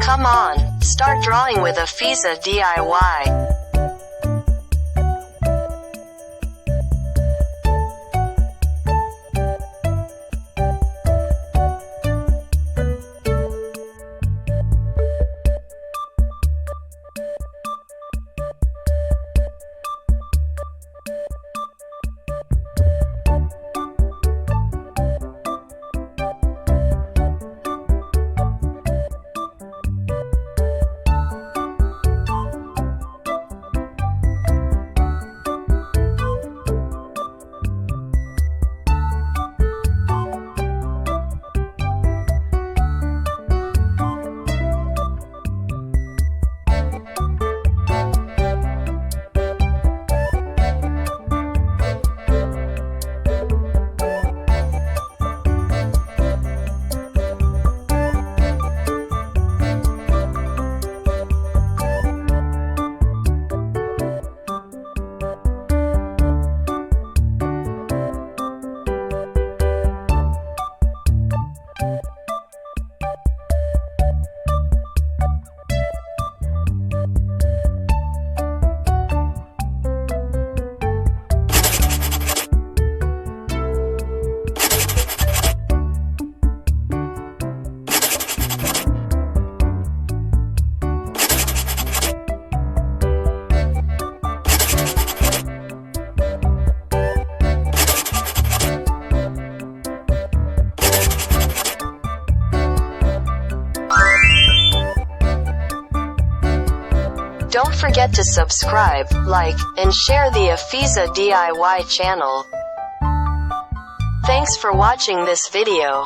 Come on, start drawing with Afizah DIY. Don't forget to subscribe, like, and share the Afizah DIY channel. Thanks for watching this video.